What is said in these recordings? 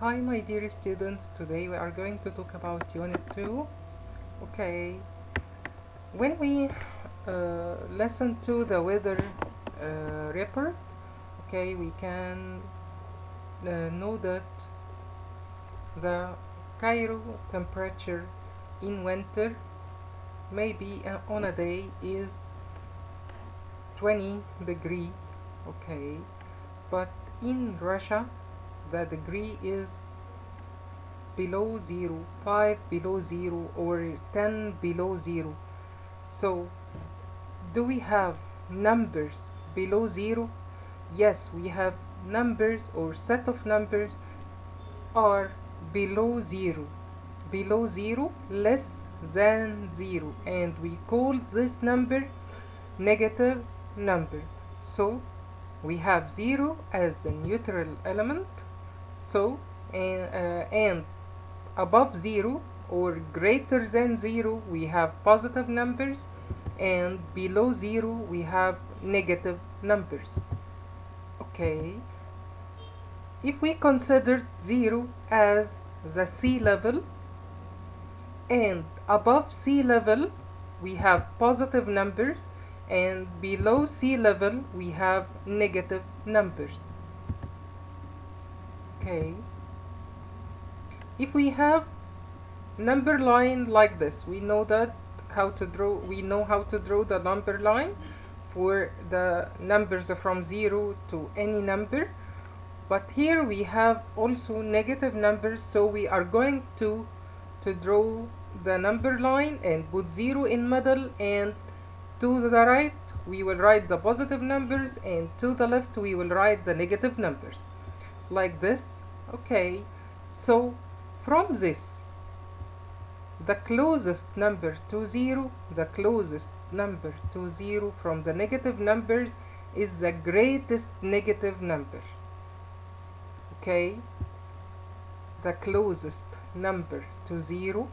Hi my dear students, today we are going to talk about Unit 2. Okay, when we listen to the weather report, okay, we can know that the Cairo temperature in winter maybe on a day is 20 degree, okay, but in Russia the degree is below 0, 5 below 0, or 10 below 0. So, do we have numbers below 0? Yes, we have numbers or set of numbers are below 0. Below 0, less than 0. And we call this number negative number. So, we have 0 as a neutral element. So, and above 0 or greater than 0 we have positive numbers, and below 0 we have negative numbers. Okay, if we consider 0 as the sea level, and above sea level we have positive numbers, and below sea level we have negative numbers. Okay, if we have number line like this, we know how to draw the number line for the numbers from 0 to any number. But here we have also negative numbers, so we are going to draw the number line and put 0 in middle, and to the right we will write the positive numbers, and to the left we will write the negative numbers like this. Okay, so from this, the closest number to 0, from the negative numbers is the greatest negative number. Okay, the closest number to 0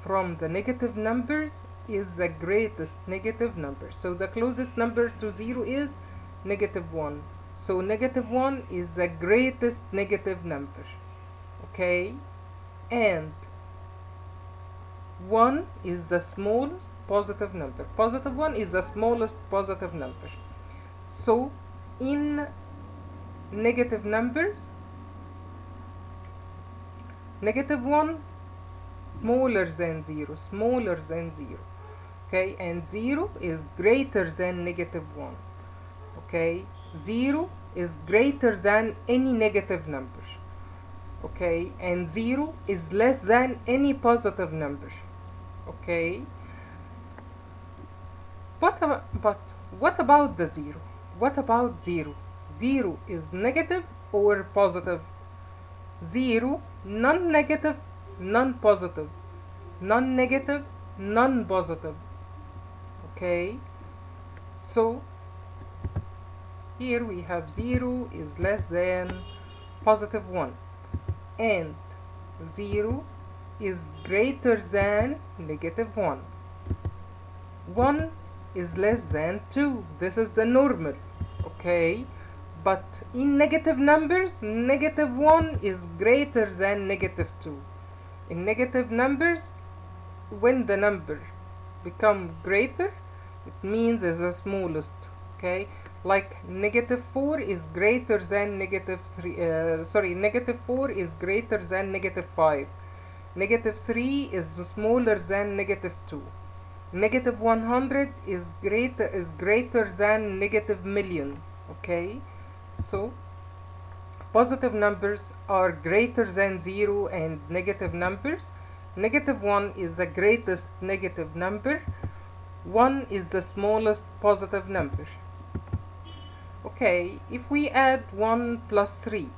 from the negative numbers is the greatest negative number. So the closest number to 0 is negative 1. So negative 1 is the greatest negative number. Okay, and 1 is the smallest positive number. Positive 1 is the smallest positive number. So in negative numbers, negative 1 smaller than 0, okay, and 0 is greater than negative 1. Okay, 0 is greater than any negative number. Okay, and 0 is less than any positive number. Okay, but what about the 0? What about 0? 0 is negative or positive? 0 non-negative, non-positive, non-negative, non-positive. Okay, so here we have 0 is less than positive 1, and 0 is greater than negative 1. 1 is less than 2. This is the normal. Okay, but in negative numbers, negative 1 is greater than negative 2. In negative numbers, when the number become greater, it means is the smallest. Okay, like negative 4 is greater than negative 3, negative 4 is greater than negative 5. Negative 3 is smaller than negative 2. Negative 100 is greater than negative million. Okay, so positive numbers are greater than 0, and negative numbers, negative 1 is the greatest negative number, 1 is the smallest positive number. Okay, if we add 1 plus 3,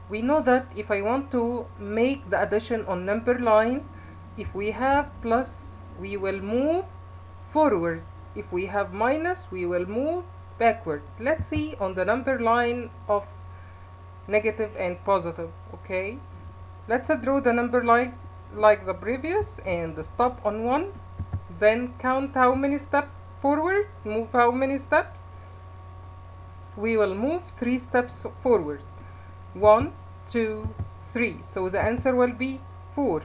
we know that if I want to make the addition on number line, if we have plus, we will move forward. If we have minus, we will move backward. Let's see on the number line of negative and positive. Okay, let's draw the number line like the previous, and stop on 1, then count how many steps forward, move how many steps. We will move 3 steps forward. 1, 2, 3, so the answer will be 4.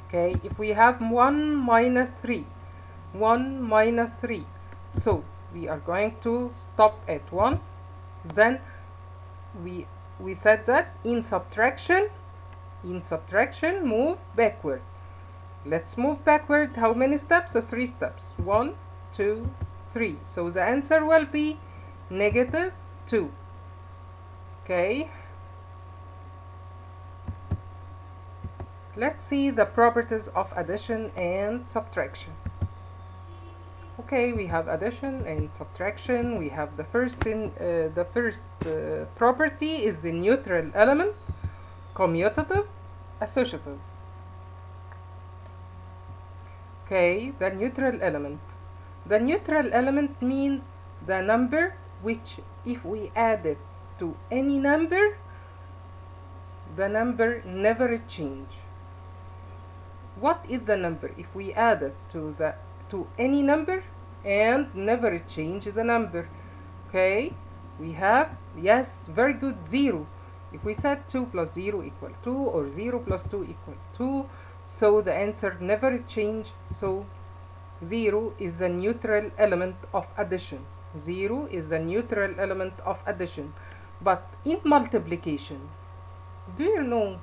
Okay, if we have 1 minus 3, 1 minus 3, so we are going to stop at 1. Then we said that in subtraction move backward. Let's move backward. How many steps? 3 steps. 1, 2, 3. So the answer will be negative 2. Okay, let's see the properties of addition and subtraction. Okay, we have addition and subtraction. We have the first property is the neutral element, commutative, associative. Okay, the neutral element. The neutral element means the number which, if we add it to any number, the number never change. What is the number if we add it to any number and never change the number? Okay, we have, yes, very good, 0. If we said 2 plus 0 equal 2 or 0 plus 2 equal 2, so the answer never change. So 0 is the neutral element of addition. 0 is the neutral element of addition. But in multiplication, do you know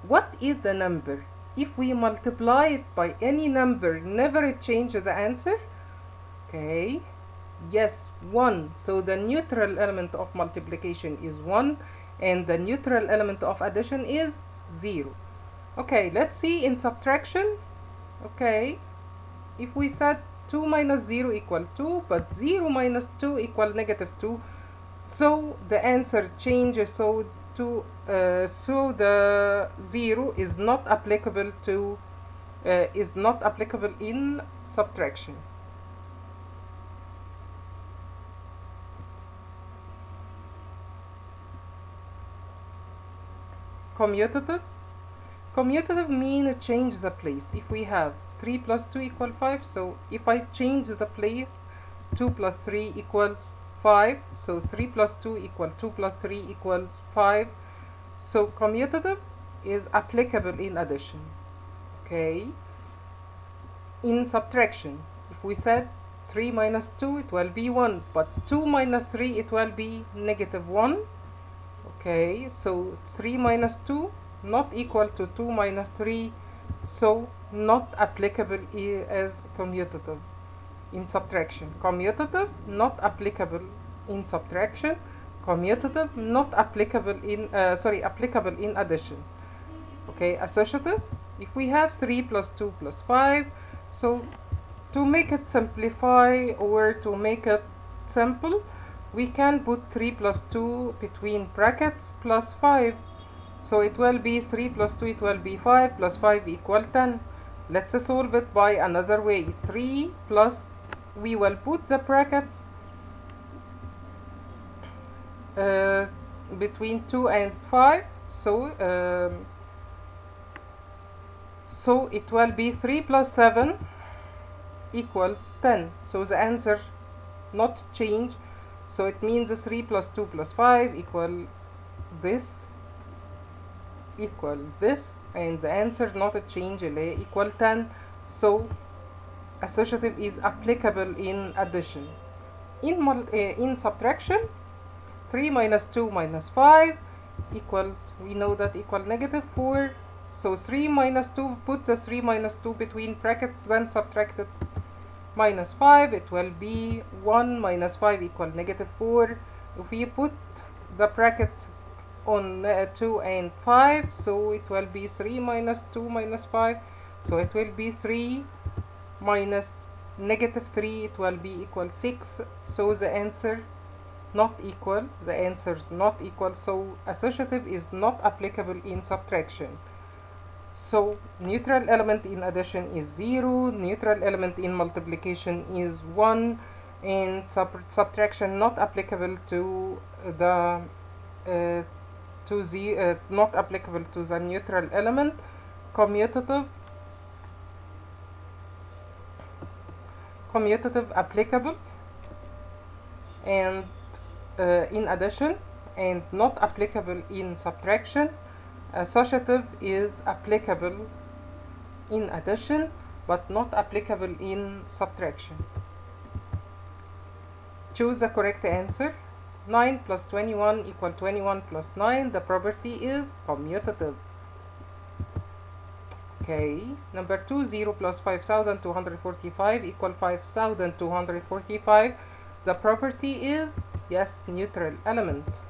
what is the number if we multiply it by any number never change the answer? Okay, yes, 1. So the neutral element of multiplication is 1 and the neutral element of addition is 0. Okay, let's see in subtraction. Okay, if we said 2 minus 0 equal 2, but 0 minus 2 equal negative 2, so the answer changes. So the 0 is not applicable to in subtraction. Commutative. Commutative mean change the place. If we have 3 plus 2 equal 5, so if I change the place, 2 plus 3 equals 5, so 3 plus 2 equal 2 plus 3 equals 5. So commutative is applicable in addition. Okay, in subtraction, if we said 3 minus 2, it will be 1, but 2 minus 3, it will be negative 1. Okay, so 3 minus 2 not equal to 2 minus 3, so not applicable as commutative in subtraction. Commutative not applicable in subtraction. Commutative not applicable in applicable in addition. Okay, associative, if we have 3 plus 2 plus 5, so to make it simplify or to make it simple, we can put 3 plus 2 between brackets plus 5. So it will be 3 plus 2, it will be 5 plus 5 equal 10. Let's solve it by another way. 3 plus, we will put the brackets between 2 and 5. So it will be 3 plus 7 equals 10. So the answer not change. So it means 3 plus 2 plus 5 equal this, and the answer not a change, equal 10. So associative is applicable in addition. In subtraction, 3 minus 2 minus 5 equals, we know that equal negative 4. So 3 minus 2, put the 3 minus 2 between brackets, then subtract it, minus 5, it will be 1 minus 5 equal negative 4. If we put the brackets on 2 and 5, so it will be 3 minus 2 minus 5, so it will be 3 minus negative 3, it will be equal 6. So the answer not equal, so associative is not applicable in subtraction. So neutral element in addition is 0, neutral element in multiplication is 1, and subtraction not applicable to the not applicable to the neutral element. Commutative applicable and in addition, and not applicable in subtraction. Associative is applicable in addition but not applicable in subtraction. Choose the correct answer. 9 plus 21 equal 21 plus 9. The property is commutative. Okay, number 2, 0 plus 5245 equal 5245. The property is, yes, neutral element.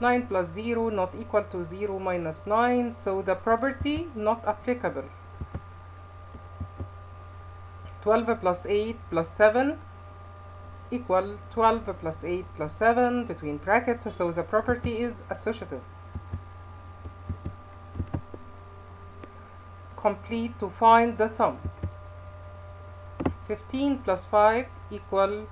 9 plus 0 not equal to 0 minus 9, so the property not applicable. 12 plus 8 plus 7 equal 12 plus 8 plus 7 between brackets, so the property is associative. Complete to find the sum. 15 plus 5 equal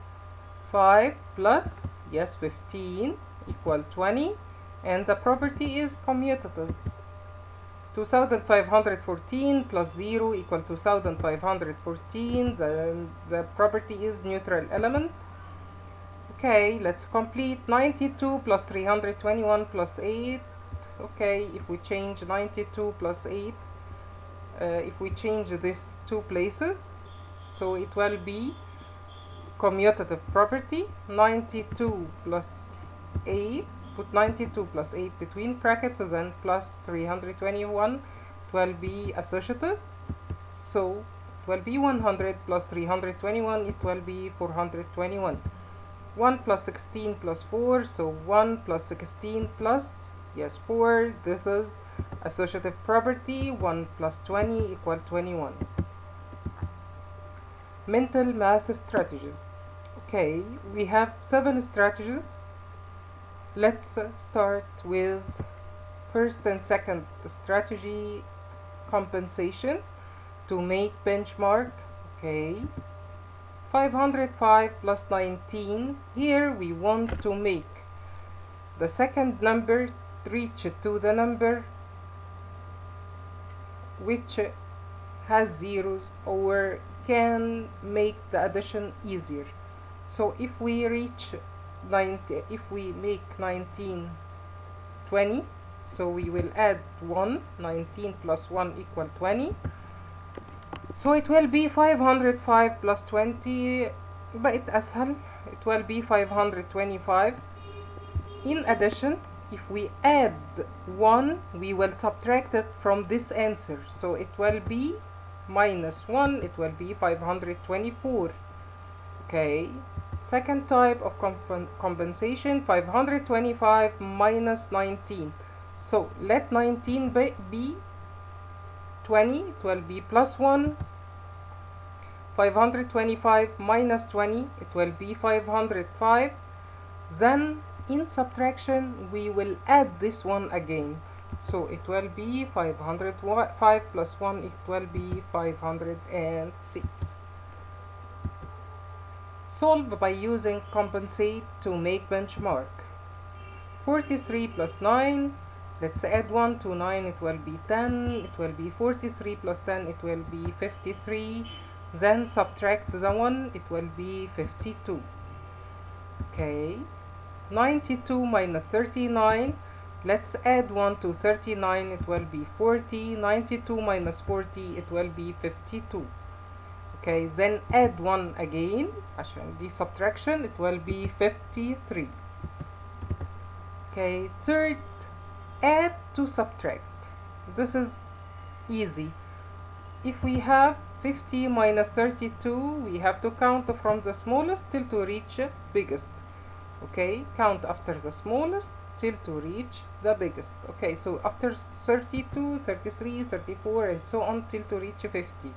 5 plus, yes, 15 equal 20, and the property is commutative. 2514 plus 0 equal 2514. The property is neutral element. Okay, let's complete. 92 plus 321 plus 8. Okay, if we change 92 plus 8, if we change these two places, so it will be commutative property. 92 plus 8, put 92 plus 8 between brackets, then plus 321, it will be associative, so it will be 100 plus 321, it will be 421. 1 plus 16 plus 4, so 1 plus 16 plus, yes, 4, this is associative property. 1 plus 20 equal 21. Mental math strategies. Okay, we have 7 strategies. Let's start with first and second strategy, compensation to make benchmark. Okay, 505 plus 19. Here we want to make the second number reach to the number which has zeros or can make the addition easier. So if we reach 90, if we make 19 20, so we will add 1. 19 plus 1 equal 20, so it will be 505 plus 20. بقت أسهل, it will be 525. In addition, if we add 1, we will subtract it from this answer, so it will be minus 1, it will be 524. Okay, second type of compensation, 525 minus 19. So let 19 be 20, it will be plus 1. 525 minus 20, it will be 505. Then in subtraction we will add this one again, so it will be 505 plus 1, it will be 506. Solve by using compensate to make benchmark. 43 plus 9, let's add 1 to 9, it will be 10, it will be 43 plus 10, it will be 53. Then subtract the 1, it will be 52. Okay, 92 minus 39, let's add 1 to 39, it will be 40. 92 minus 40, it will be 52. Okay, then add 1 again عشان دي subtraction, it will be 53. Okay, third, add to subtract. This is easy. If we have 50 minus 32, we have to count from the smallest till to reach biggest. Okay, count after the smallest till to reach the biggest. Okay, so after 32, 33, 34 and so on till to reach 50.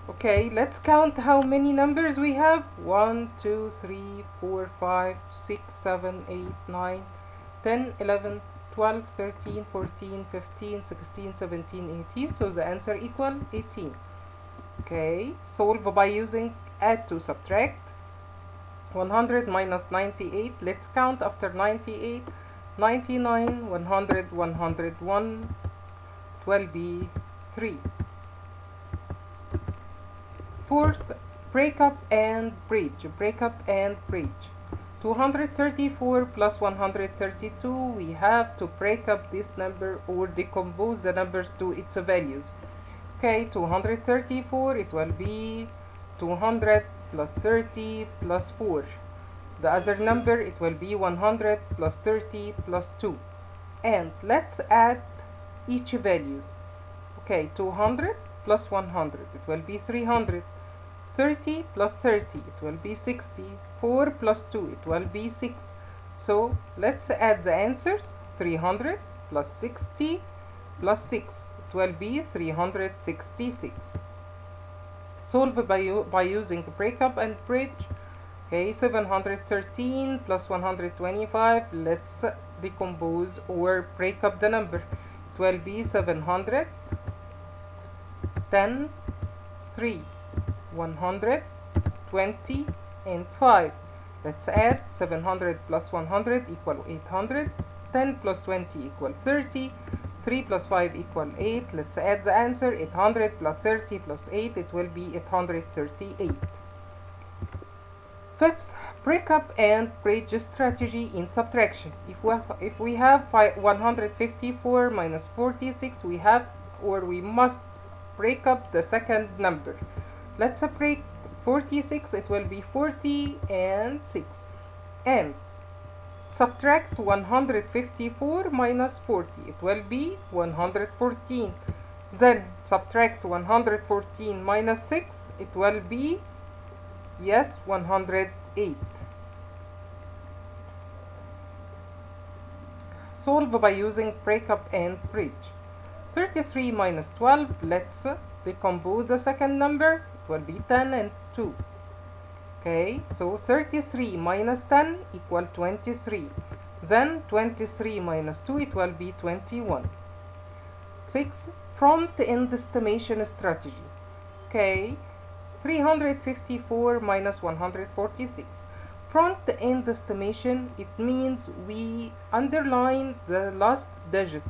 Okay, let's count how many numbers we have. 1, 2, 3, 4, 5, 6, 7, 8, 9, 10, 11, 12, 13, 14, 15, 16, 17, 18. So the answer equal 18. Okay, solve by using add to subtract. 100 minus 98, let's count after 98. 99, 100, 101, it will be 3. Fourth, break up and bridge. Break up and bridge. 234 plus 132, we have to break up this number or decompose the numbers to its values. Okay, 234, it will be 200 plus 30 plus 4. The other number, it will be 100 plus 30 plus 2. And let's add each values. Okay, 200 plus 100, it will be 300. 30 plus 30, it will be 60. 4 plus 2, it will be 6. So let's add the answers. 300 plus 60 plus 6, it will be 366. Solve by using breakup and bridge. Okay, 713 plus 125, let's decompose or break up the number. It will be 700, 10, 3, 100, 20, and 5. Let's add 700 plus 100 equal 800, 10 plus 20 equal 30, 3 plus 5 equal 8. Let's add the answer. 800 plus 30 plus 8, it will be 838. Fifth, breakup and bridge strategy in subtraction. If we have 154 minus 46, we must break up the second number. Let's break 46, it will be 40 and 6. And subtract 154 minus 40, it will be 114. Then subtract 114 minus 6, it will be, yes, 108. Solve by using breakup and bridge. 33 minus 12, let's decompose the second number. It will be 10 and 2. Okay, so 33 minus 10 equal 23. Then 23 minus 2, it will be 21. 6. Front end estimation strategy. Okay, 354 minus 146. Front end estimation, it means we underline the last digit.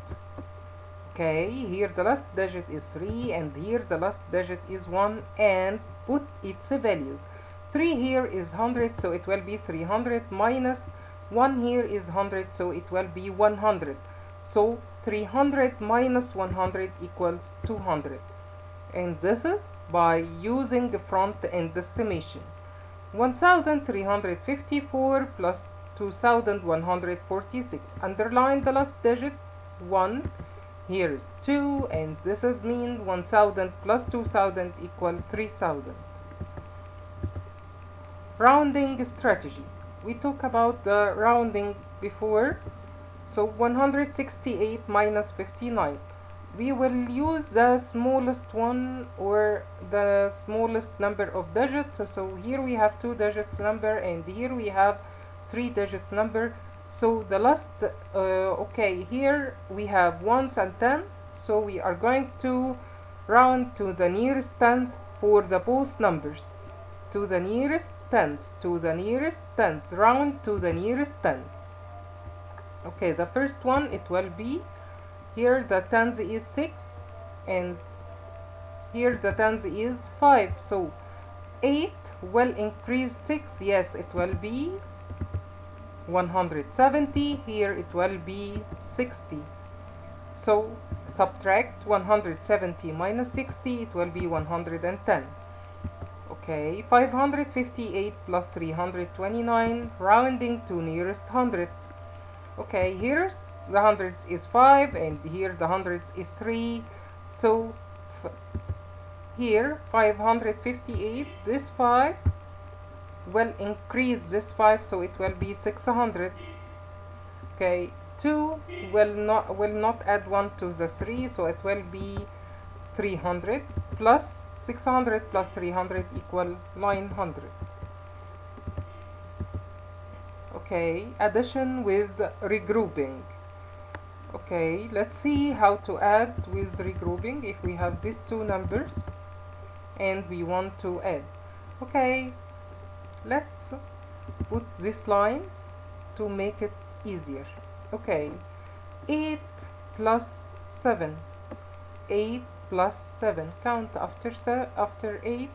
Okay, here the last digit is 3 and here the last digit is 1 and put its values. 3 here is 100, so it will be 300 minus 1 here is 100, so it will be 100. So 300 minus 100 equals 200. And this is by using the front end estimation. 1354 plus 2146. Underline the last digit 1. Here is 2, and this is mean 1000 plus 2000 equal 3000. Rounding strategy. We talked about the rounding before. So 168 minus 59. We will use the smallest one or the smallest number of digits. So here we have 2 digits number and here we have 3 digits number. So the last, okay, here we have ones and tens. So we are going to round to the nearest tenth for the both numbers. To the nearest tens, to the nearest tens, round to the nearest tens. Okay, the first one, it will be, here the tens is 6 and here the tens is 5. So 8 will increase 6, yes, it will be 170, here it will be 60. So subtract 170 minus 60, it will be 110. Okay, 558 plus 329, rounding to nearest hundreds. Okay, here the hundreds is 5 and here the hundreds is 3. So here 558, this 5 will increase this 5, so it will be 600. Okay, 2 will not add 1 to the 3, so it will be 300 plus 600 plus 300 equal 900. Okay, addition with regrouping. Okay, let's see how to add with regrouping if we have these two numbers and we want to add. Okay, let's put these lines to make it easier. Okay, 8 plus 7. 8 plus 7. Count after 8.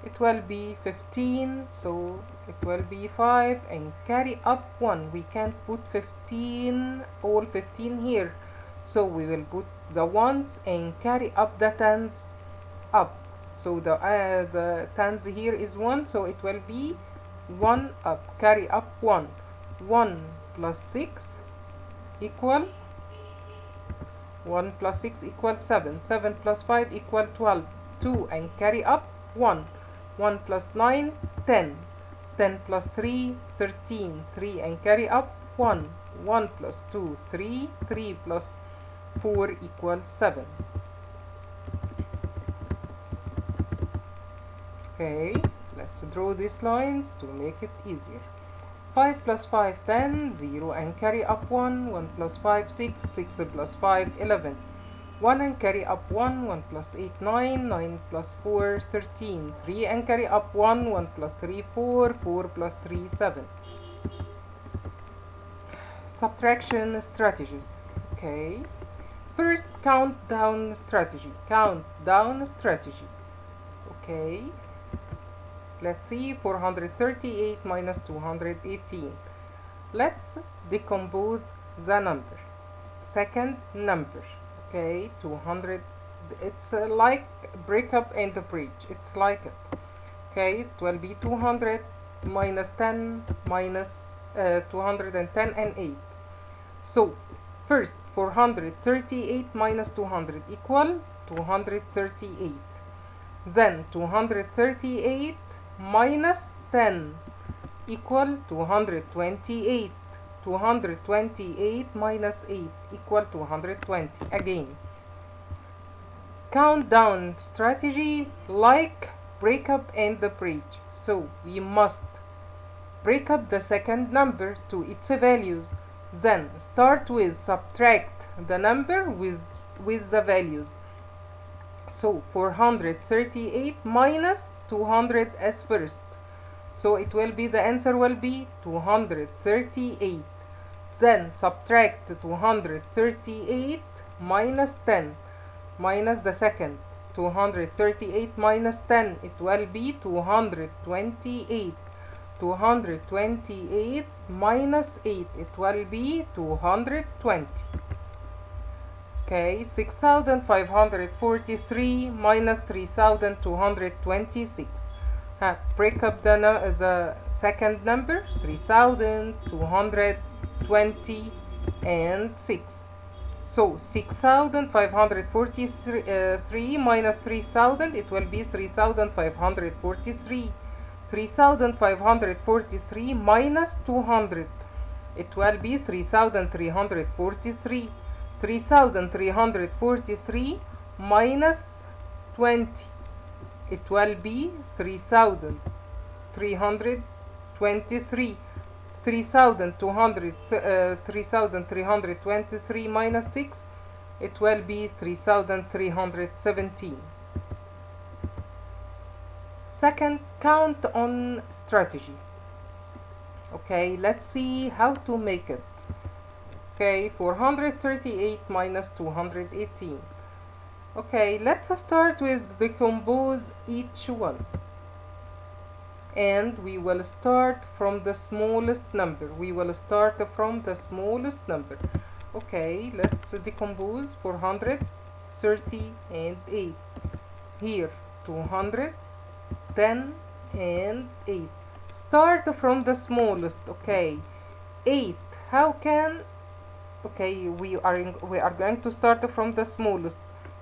It will be 15. So it will be 5 and carry up 1. We can't put 15, all 15 here, so we will put the ones and carry up the tens up. So the tens here is 1, so it will be 1 up, carry up 1. 1 plus 6 equal 1 plus 6 equals 7. 7 plus 5 equal 12. 2 and carry up 1. 1 plus 9, 10. 10 plus 3, 13. 3 and carry up 1. 1 plus 2, 3. 3 plus 4 equals 7. Okay, let's draw these lines to make it easier. 5 plus 5, 10, 0 and carry up 1, 1 plus 5, 6, 6 plus 5, 11. 1 and carry up 1, 1 plus 8, 9, 9 plus 4, 13. 3 and carry up 1, 1 plus 3, 4, 4 plus 3, 7. Subtraction strategies. Okay, first countdown strategy. Countdown strategy. Okay, let's see, 438 minus 218. Let's decompose the number. Second number, okay, 200. It's like break up and bridge. It's like it. Okay, it will be 200 minus 10 minus 210 and 8. So first, 438 minus 200 equal 238. Then 238 minus 10 equal 228. 228 minus 8 equal 220. Again, countdown strategy like break up and the bridge. So we must break up the second number to its values, then start with subtract the number with the values. So 438 minus 200 as first, so it will be, the answer will be 238. Then subtract 238 minus 10 minus the second, 238 minus 10, it will be 228. 228 minus 8, it will be 220. Okay, 6,543 minus 3,226. Break up the second number, 3,220 and 6. So 6,543 minus 3,000, it will be 3,543. 3,543 minus 200, it will be 3,343. 3,343 minus 20, it will be 3,323. 3,323 minus 6, it will be 3,317. Second count on strategy. Okay, let's see how to make it. Okay, 438 minus 218. Okay, let's start with decompose each one. And we will start from the smallest number. We will start from the smallest number. Okay, let's decompose 438. Here, 210 and 8. Start from the smallest. Okay, 8. How can? Okay, we are going to start from the smallest.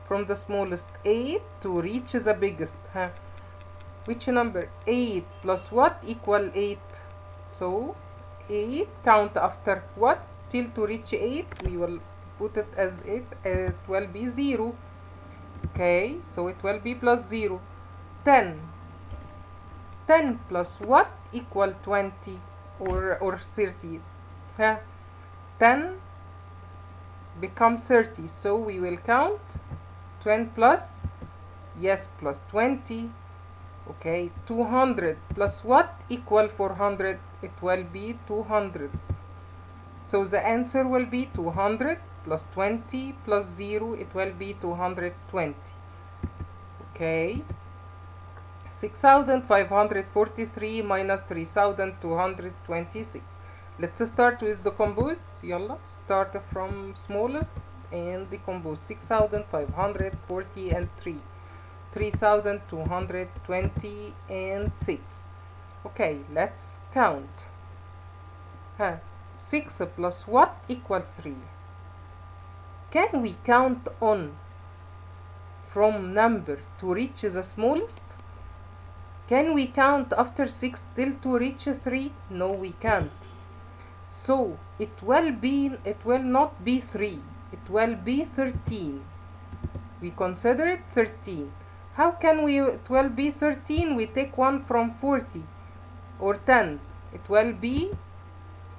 From the smallest 8 to reach the biggest. Which number? 8 plus what equal 8? So 8, count after what till to reach 8. We will put it as 8. It will be 0. Okay, so it will be plus 0. 10. 10 plus what equal 20 or 30? 10 becomes 30. So we will count 10 plus, yes, plus 20. Okay, 200 plus what equal 400? It will be 200. So the answer will be 200 plus 20 plus 0. It will be 220. Okay, 6543 minus 3226. Let's start with decompose. Yalla, start from smallest and decompose. 6540 and 3, 3220 and 6. Okay, let's count. 6 plus what equals 3? Can we count on from number to reach the smallest? Can we count after 6 till to reach 3? No, we can't. So it will not be 3. It will be 13. We consider it 13. How can it will be 13? We take 1 from 40 or tens. It will be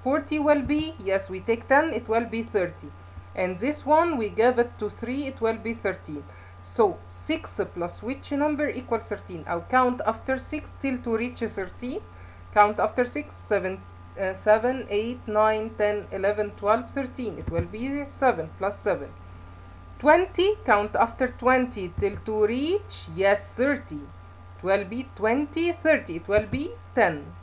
40 will be, yes, we take 10, it will be 30. And this one we give it to 3, it will be 13. So 6 plus which number equals 13? I'll count after 6 till to reach 13. Count after 6, 7, 8, 9, 10, 11, 12, 13. It will be 7 plus 7. 20, count after 20 till to reach, yes, 30. It will be 20, 30. It will be 10.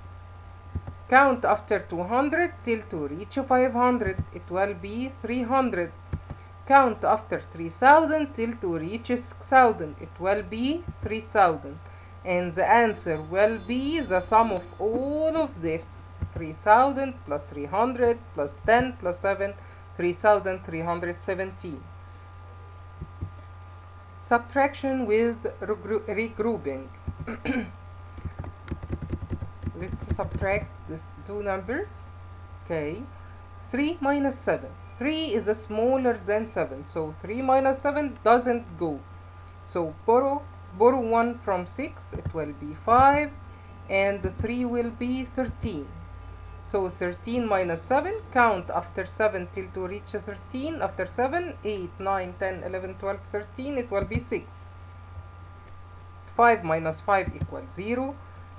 Count after 200 till to reach 500. It will be 300. Count after 3000 till to reach 6000. It will be 3000. And the answer will be the sum of all of this. 3000 plus 300 plus 10 plus 7, 3317. Subtraction with regrouping. Let's subtract these two numbers. Okay, 3 minus 7. 3 is smaller than 7, so 3 minus 7 doesn't go. So borrow 1 from 6, it will be 5, and 3 will be 13. So 13 minus 7, count after 7 till to reach 13. After 7, 8, 9, 10, 11, 12, 13, it will be 6. 5 minus 5 equals 0.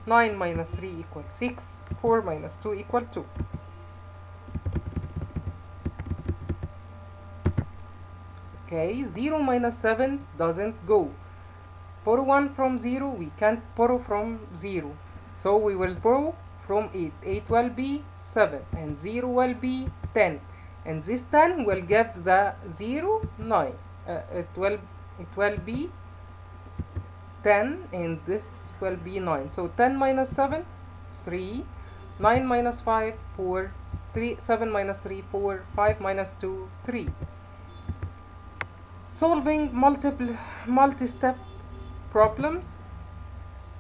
9 minus 3 equals 6. 4 minus 2 equals 2. Okay, 0 minus 7 doesn't go. Borrow 1 from 0, we can't borrow from 0. So we will borrow from 8. 8 will be 7 and 0 will be 10. And this 10 will give the 0, 9. It will be 10 and this will be 9. So 10 minus 7, 3. 9 minus 5, 4. 7 minus 3, 4. 5 minus 2, 3. Solving multi-step problems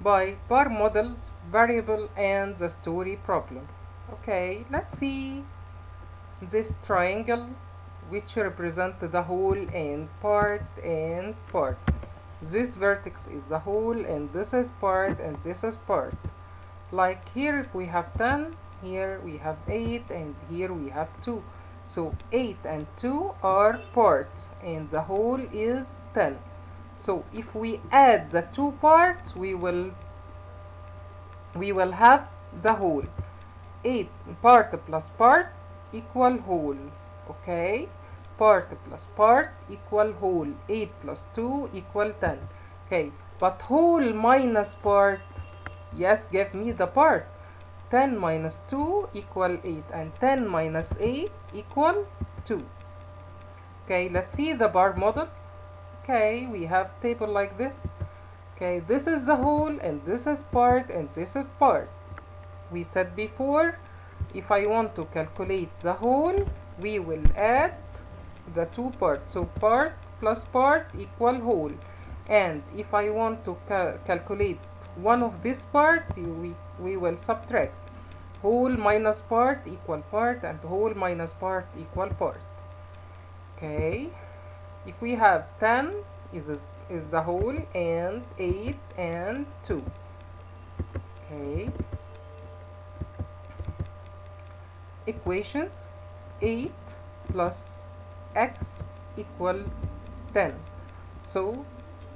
by bar model, variable, and the story problem. Okay, let's see this triangle which represent the whole and part and part. This vertex is the whole and this is part and this is part. Like here if we have 10, here we have 8 and here we have 2. So 8 and 2 are parts and the whole is 10. So if we add the two parts, we will have the whole. 8 part plus part equal whole. Okay, part plus part equal whole. 8 plus 2 equal 10. Okay, but whole minus part, yes, give me the part. 10 minus 2 equal 8 and 10 minus 8 equal 2. Okay, let's see the bar model. Okay, we have table like this. Okay, this is the whole and this is part and this is part. We said before, if I want to calculate the whole, we will add the two parts. So part plus part equal whole. And if I want to calculate one of this part, we will subtract. Whole minus part equal part and whole minus part equal part. Okay, if we have 10 is the whole and 8 and 2. Okay, equations. 8 plus x equal 10. So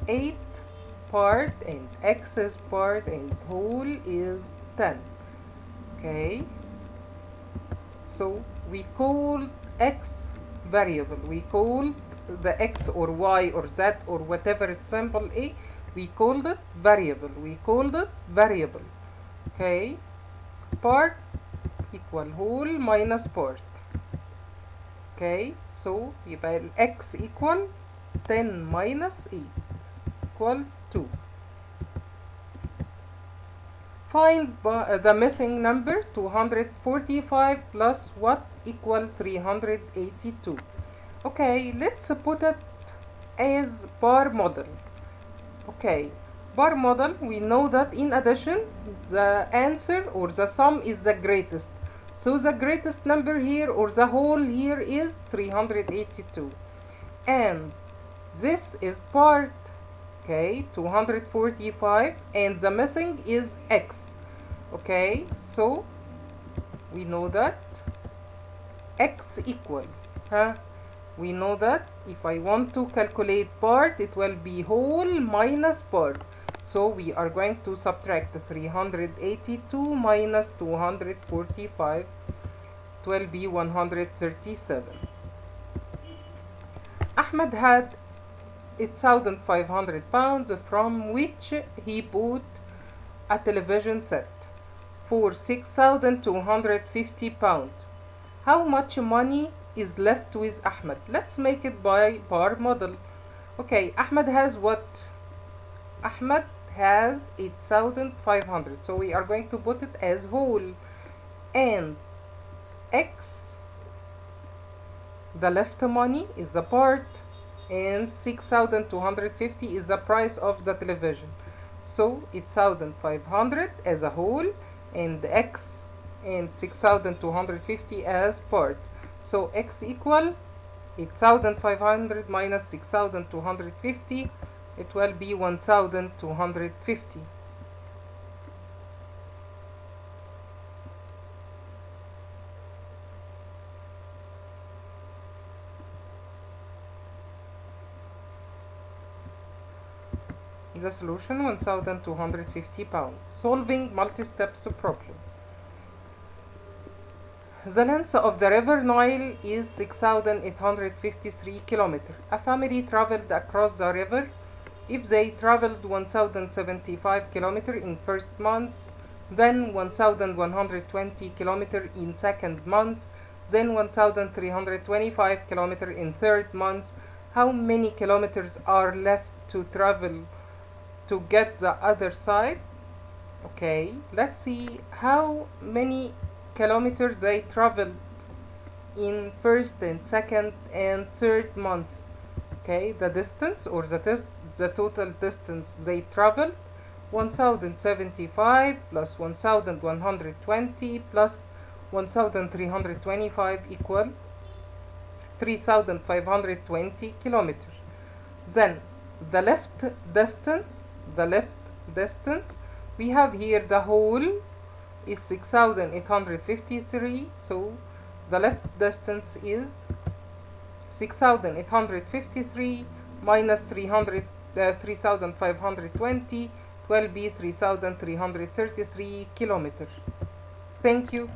8 part and x is part and whole is 10. Okay, so we call x variable. We call the x or y or z or whatever is symbol a, we called it variable. Okay, part equal whole minus part. Okay, so يبقى ال x equal 10 minus 8 equals 2. Find the missing number 245 plus what equal 382. Okay, let's put it as bar model. Okay, bar model, we know that in addition the answer or the sum is the greatest. So the greatest number here or the whole here is 382. And this is part, okay, 245, and the missing is x. Okay, so we know that x equal, we know that if I want to calculate part, it will be whole minus part. So we are going to subtract 382 minus 245. It will be 137. Ahmed had 8,500 pounds, from which he bought a television set for 6,250 pounds. How much money is left with Ahmed? Let's make it by bar model. Okay, Ahmed has what? Ahmed has 8,500, so we are going to put it as whole, and x, the left money, is the part, and 6,250 is the price of the television. So 8,500 as a whole, and x and 6,250 as part. So x equal 8,500 minus 6,250. It will be 1,250. The solution, 1,250 pounds. Solving multi-steps problem. The length of the river Nile is 6,853 kilometers. A family traveled across the river. If they traveled 1,075 kilometers in first month, then 1,120 kilometers in second month, then 1,325 kilometers in third month, how many kilometers are left to travel to get the other side? Okay, let's see how many kilometers they traveled in first and second and third month. Okay, the distance or the total distance they traveled, 1,075 plus 1,120 plus 1,325 equal 3,520 kilometers. Then the left distance, we have here the whole is 6,853, so the left distance is 6,853 minus 3,520 will be 3,333 kilometers. Thank you.